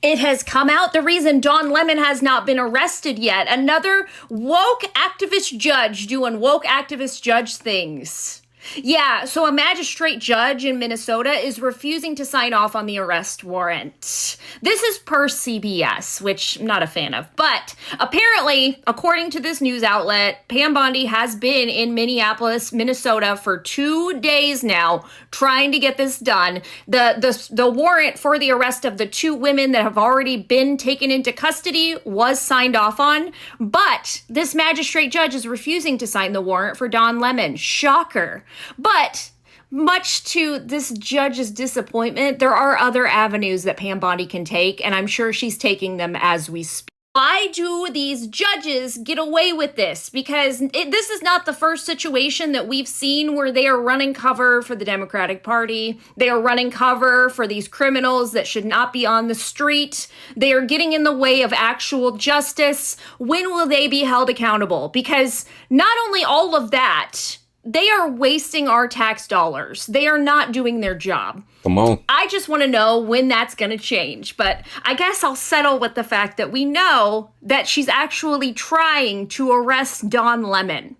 It has come out the reason Don Lemon has not been arrested yet. Another woke activist judge doing woke activist judge things. Yeah, so a magistrate judge in Minnesota is refusing to sign off on the arrest warrant. This is per CBS, which I'm not a fan of. But apparently, according to this news outlet, Pam Bondi has been in Minneapolis, Minnesota for 2 days now trying to get this done. The warrant for the arrest of the 2 women that have already been taken into custody was signed off on. But this magistrate judge is refusing to sign the warrant for Don Lemon. Shocker. But much to this judge's disappointment, there are other avenues that Pam Bondi can take, and I'm sure she's taking them as we speak. Why do these judges get away with this? Because this is not the first situation that we've seen where they are running cover for the Democratic Party. They are running cover for these criminals that should not be on the street. They are getting in the way of actual justice. When will they be held accountable? Because not only all of that, they are wasting our tax dollars. They are not doing their job. Come on. I just want to know when that's going to change. But I guess I'll settle with the fact that we know that she's actually trying to arrest Don Lemon.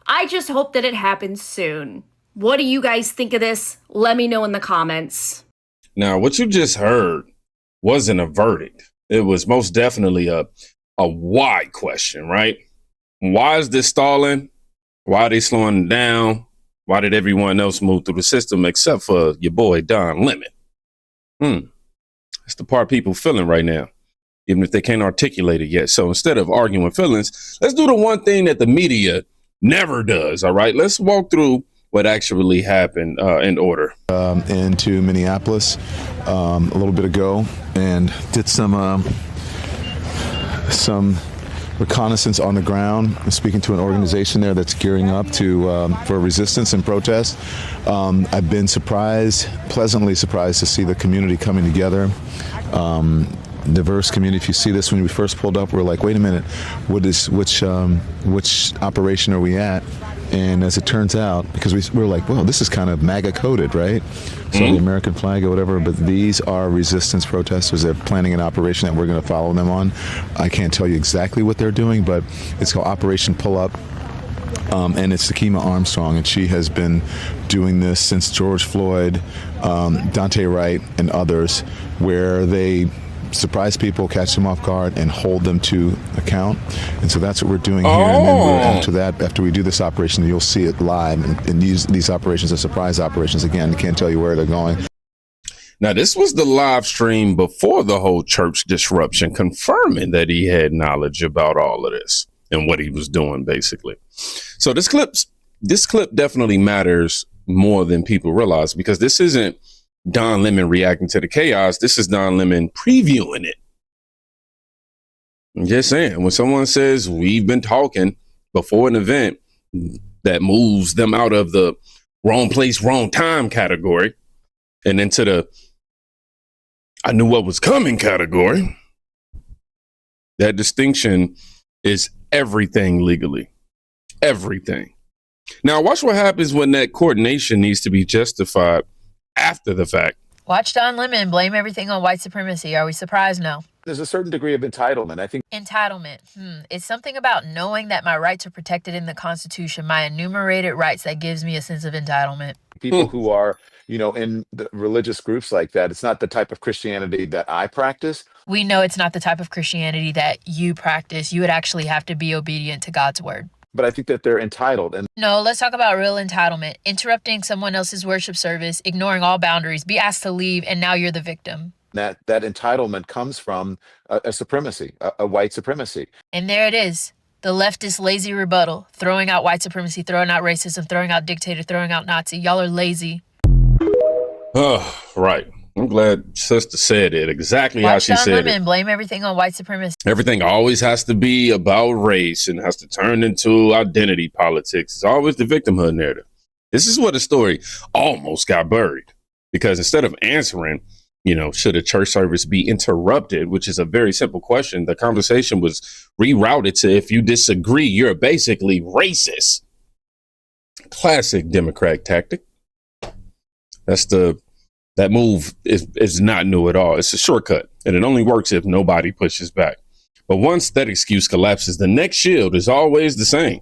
I just hope that it happens soon. What do you guys think of this? Let me know in the comments. Now, what you just heard wasn't a verdict. It was most definitely a why question, right? Why is this stalling? Why are they slowing down? Why did everyone else move through the system except for your boy, Don Lemon? That's the part people feeling right now, even if they can't articulate it yet. So instead of arguing feelings, let's do the one thing that the media never does, all right? Let's walk through what actually happened in order. Into Minneapolis a little bit ago and did some reconnaissance on the ground. I'm speaking to an organization there that's gearing up for resistance and protest. I've been pleasantly surprised to see the community coming together. Diverse community. If you see this, when we first pulled up, we're like, wait a minute, which operation are we at? And as it turns out, because we were like, well, this is kind of MAGA coded, right? So the American flag or whatever, but these are resistance protesters. They're planning an operation that we're going to follow them on. I can't tell you exactly what they're doing, but it's called Operation Pull Up. And it's Takima Armstrong, and she has been doing this since George Floyd, Dante Wright, and others, where they surprise people, catch them off guard, and hold them to account. And so that's what we're doing here. And then after we do this operation, you'll see it live. And these operations are surprise operations. Again, I can't tell you where they're going. Now, this was the live stream before the whole church disruption, confirming that he had knowledge about all of this and what he was doing, basically. So this clip definitely matters more than people realize, because this isn't Don Lemon reacting to the chaos. This is Don Lemon previewing it. I'm just saying, when someone says we've been talking before an event that moves them out of the wrong place, wrong time category and into the I knew what was coming category, that distinction is everything legally. Everything. Now, watch what happens when that coordination needs to be justified after the fact. Watch Don Lemon blame everything on white supremacy. Are we surprised? No. There's a certain degree of entitlement. I think Entitlement. It's something about knowing that my rights are protected in the Constitution, my enumerated rights, that gives me a sense of entitlement. people who are, in the religious groups like that, it's not the type of Christianity that I practice. We know it's not the type of Christianity that you practice. You would actually have to be obedient to God's word. But I think that they're entitled. And No, let's talk about real entitlement. Interrupting someone else's worship service, ignoring all boundaries, be asked to leave, and now you're the victim. that entitlement comes from a supremacy, a white supremacy. And there it is. The leftist lazy rebuttal, throwing out white supremacy, throwing out racism, throwing out dictator, throwing out Nazi. Y'all are lazy. Oh, right. I'm glad Sister said it exactly how Watch she Don said Lemon it. blame everything on white supremacy. Everything always has to be about race and has to turn into identity politics. It's always the victimhood narrative. This is where the story almost got buried, because instead of answering, should a church service be interrupted, which is a very simple question, the conversation was rerouted to, if you disagree, you're basically racist. Classic Democrat tactic. That's the That move is not new at all. It's a shortcut, and it only works if nobody pushes back. But once that excuse collapses, the next shield is always the same.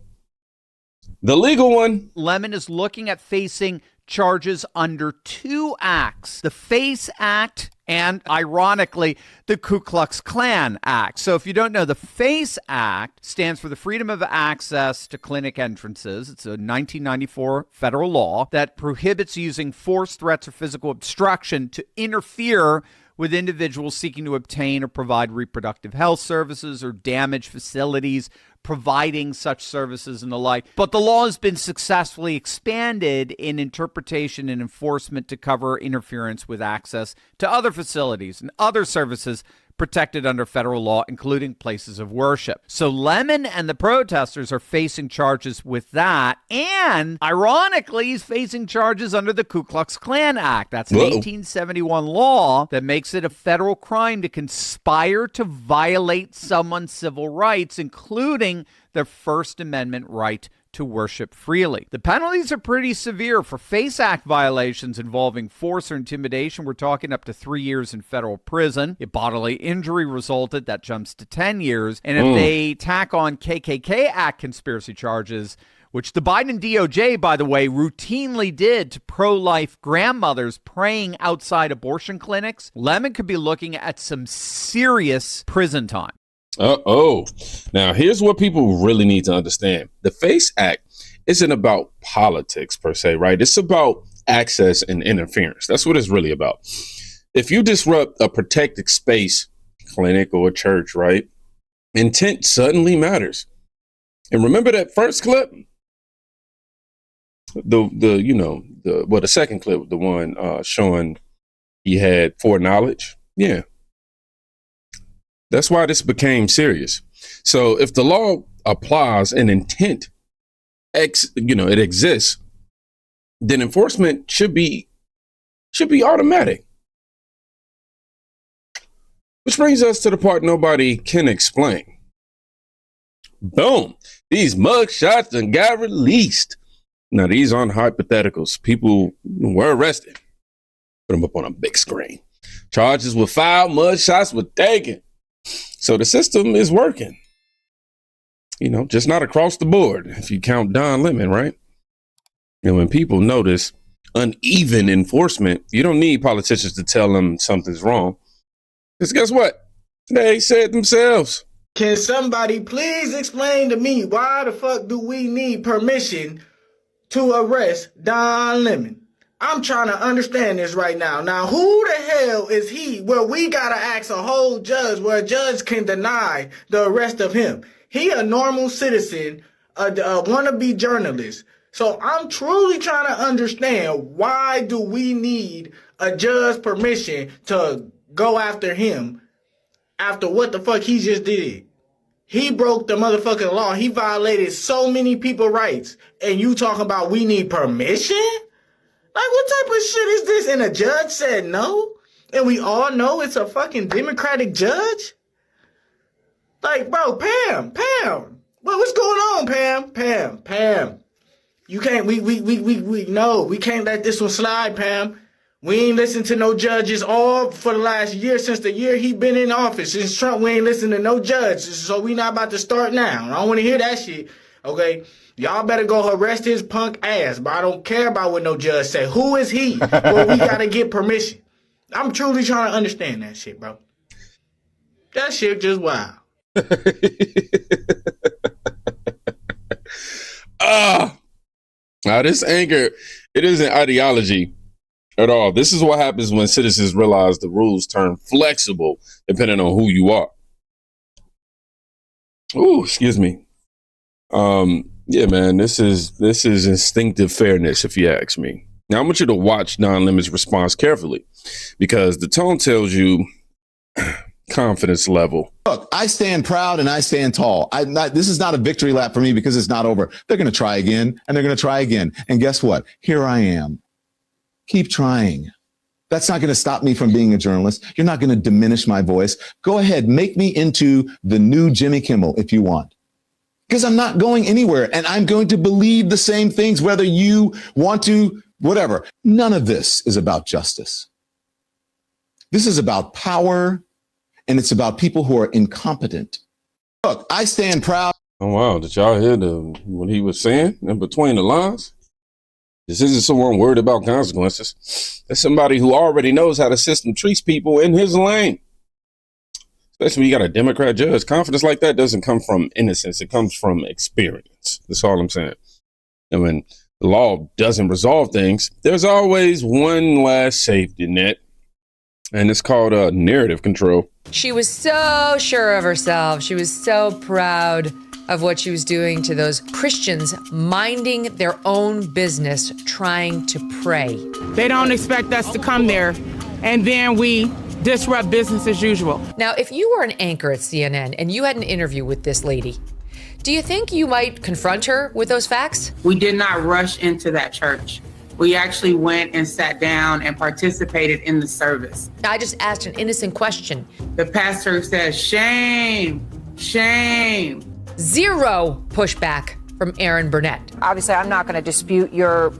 The legal one. Lemon is looking at facing charges under 2 acts, the FACE Act and, ironically, the Ku Klux Klan Act. So if you don't know, the FACE Act stands for the Freedom of Access to Clinic Entrances. It's a 1994 federal law that prohibits using force, threats, or physical obstruction to interfere with individuals seeking to obtain or provide reproductive health services or damage facilities providing such services and the like. But the law has been successfully expanded in interpretation and enforcement to cover interference with access to other facilities and other services protected under federal law, including places of worship. So Lemon and the protesters are facing charges with that. And ironically, he's facing charges under the Ku Klux Klan Act. That's an 1871 law that makes it a federal crime to conspire to violate someone's civil rights, including their First Amendment right to worship freely. The penalties are pretty severe. For FACE Act violations involving force or intimidation, we're talking up to 3 years in federal prison. If bodily injury resulted, that jumps to 10 years. And if they tack on KKK Act conspiracy charges, which the Biden DOJ, by the way, routinely did to pro-life grandmothers praying outside abortion clinics, Lemon could be looking at some serious prison time. Now, here's what people really need to understand. The FACE Act isn't about politics per se, right? It's about access and interference. That's what it's really about. If you disrupt a protected space, clinic or church, right? Intent suddenly matters. And remember that first clip? The second clip, the one showing he had foreknowledge. Yeah. That's why this became serious. So if the law applies and intent, it exists, then enforcement should be automatic. Which brings us to the part nobody can explain. Boom. These mug shots done got released. Now, these aren't hypotheticals. People were arrested. Put them up on a big screen. Charges were filed, mug shots were taken. So the system is working, just not across the board. If you count Don Lemon, right? And when people notice uneven enforcement, you don't need politicians to tell them something's wrong. Because guess what? They said themselves. Can somebody please explain to me why the fuck do we need permission to arrest Don Lemon? I'm trying to understand this right now. Now, who the hell is he? Well, we gotta ask a whole judge where a judge can deny the arrest of him. He a normal citizen, a wannabe journalist. So I'm truly trying to understand, why do we need a judge's permission to go after him after what the fuck he just did? He broke the motherfucking law. He violated so many people's rights. And you talking about we need permission? Like, what type of shit is this? And a judge said no? And we all know it's a fucking Democratic judge? Like, bro, Pam. What's going on, Pam? You can't, we can't let this one slide, Pam. We ain't listened to no judges all for the last year, since the year he been in office. Since Trump, we ain't listened to no judges. So we not about to start now. I don't want to hear that shit, okay? Y'all better go arrest his punk ass, but I don't care about what no judge say. Who is he? Well, we gotta get permission. I'm truly trying to understand that shit, bro. That shit just wild. Now this anger, it isn't ideology at all. This is what happens when citizens realize the rules turn flexible depending on who you are. Ooh, excuse me. Yeah, man, this is instinctive fairness, if you ask me. Now, I want you to watch Don Lemon's response carefully, because the tone tells you confidence level. Look, I stand proud and I stand tall. This is not a victory lap for me, because it's not over. They're going to try again, and they're going to try again. And guess what? Here I am. Keep trying. That's not going to stop me from being a journalist. You're not going to diminish my voice. Go ahead, make me into the new Jimmy Kimmel if you want. Because I'm not going anywhere, and I'm going to believe the same things, whether you want to, whatever. None of this is about justice. This is about power, and it's about people who are incompetent. Look, I stand proud. Oh, wow. Did y'all hear what he was saying in between the lines? This isn't someone worried about consequences. That's somebody who already knows how the system treats people in his lane. Especially when you got a Democrat judge. Confidence like that doesn't come from innocence. It comes from experience. That's all I'm saying. And when the law doesn't resolve things, there's always one last safety net. And it's called narrative control. She was so sure of herself. She was so proud of what she was doing to those Christians minding their own business, trying to pray. They don't expect us to come there, and then we disrupt business as usual. Now, if you were an anchor at CNN and you had an interview with this lady, do you think you might confront her with those facts? We did not rush into that church. We actually went and sat down and participated in the service. I just asked an innocent question. The pastor says, shame, shame. Zero pushback from Aaron Burnett. Obviously, I'm not going to dispute your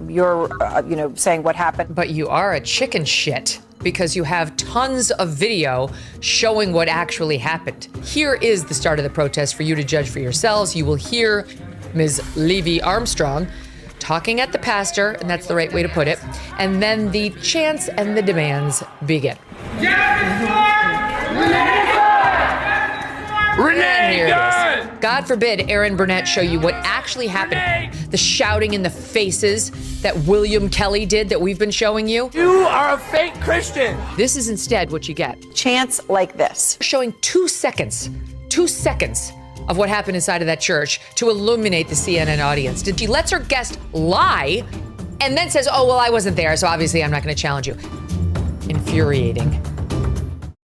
saying what happened. But you are a chicken shit because you have tons of video showing what actually happened. Here is the start of the protest for you to judge for yourselves. You will hear Ms. Levy Armstrong talking at the pastor, and that's the right way to put it. And then the chants and the demands begin. Renee, God forbid Aaron Burnett show you what actually happened. The shouting in the faces that William Kelly did that we've been showing you. You are a fake Christian. This is instead what you get. Chants like this. Showing 2 seconds of what happened inside of that church to illuminate the CNN audience. She lets her guest lie and then says, oh, well, I wasn't there, so obviously I'm not going to challenge you. Infuriating.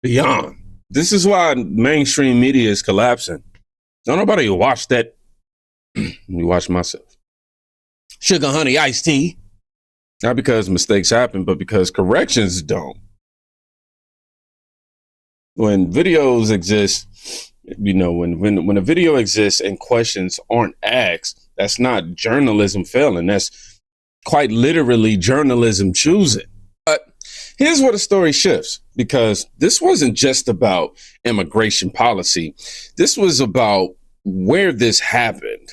Beyond. This is why mainstream media is collapsing. Don't nobody watch that. Let me watch myself. Sugar, honey, iced tea. Not because mistakes happen, but because corrections don't. When videos exist, when a video exists and questions aren't asked, that's not journalism failing. That's quite literally journalism choosing. But here's where the story shifts, because this wasn't just about immigration policy. This was about where this happened.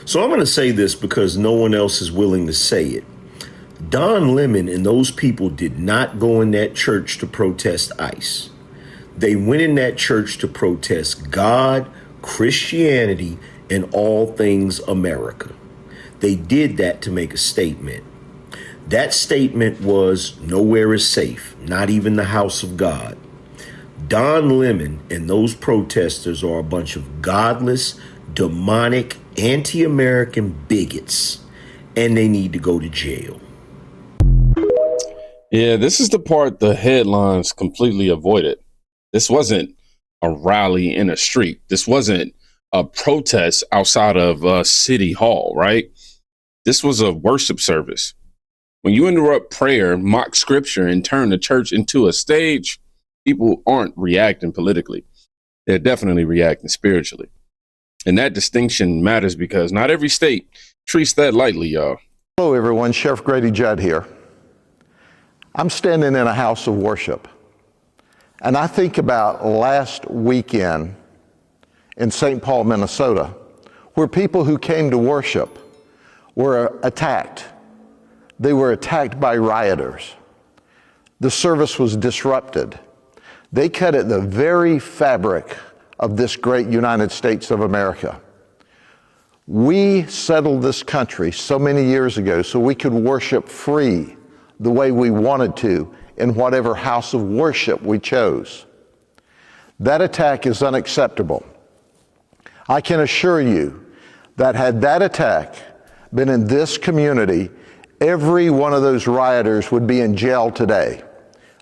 So I'm going to say this because no one else is willing to say it. Don Lemon and those people did not go in that church to protest ICE. They went in that church to protest God, Christianity, and all things America. They did that to make a statement. That statement was, nowhere is safe, not even the house of God. Don Lemon and those protesters are a bunch of godless, demonic, anti-American bigots, and they need to go to jail. Yeah, this is the part the headlines completely avoided. This wasn't a rally in a street. This wasn't a protest outside of City Hall, right? This was a worship service. When you interrupt prayer, mock scripture, and turn the church into a stage, people aren't reacting politically. They're definitely reacting spiritually. And that distinction matters because not every state treats that lightly, y'all. Hello, everyone. Sheriff Grady Judd here. I'm standing in a house of worship, and I think about last weekend in St. Paul, Minnesota, where people who came to worship were attacked. They were attacked by rioters. The service was disrupted. They cut at the very fabric of this great United States of America. We settled this country so many years ago so we could worship free the way we wanted to in whatever house of worship we chose. That attack is unacceptable. I can assure you that had that attack been in this community, every one of those rioters would be in jail today.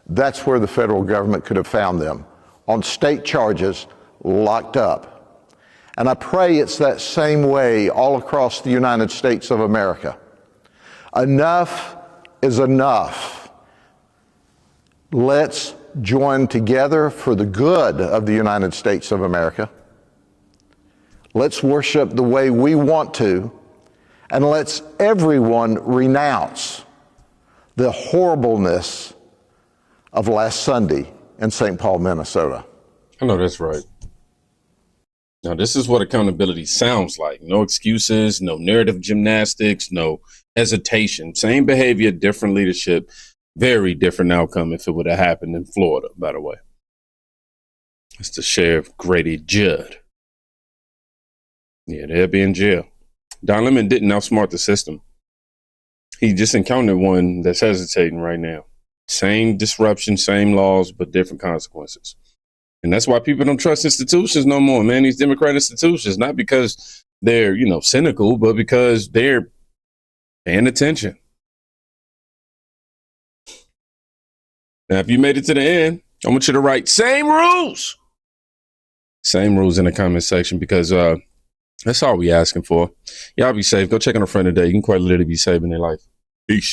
That's where the federal government could have found them, on state charges, locked up. And I pray it's that same way all across the United States of America. Enough is enough. Let's join together for the good of the United States of America. Let's worship the way we want to, and let's everyone renounce the horribleness of last Sunday in St. Paul, Minnesota. I know that's right. Now, this is what accountability sounds like. No excuses, no narrative gymnastics, no hesitation. Same behavior, different leadership, very different outcome if it would have happened in Florida, by the way. It's the Sheriff Grady Judd. Yeah, they'll be in jail. Don Lemon didn't outsmart the system. He just encountered one that's hesitating right now. Same disruption, same laws, but different consequences. And that's why people don't trust institutions no more, man. These Democrat institutions, not because they're, cynical, but because they're paying attention. Now, if you made it to the end, I want you to write same rules. Same rules in the comment section, because that's all we asking for. Y'all be safe. Go check on a friend today. You can quite literally be saving their life.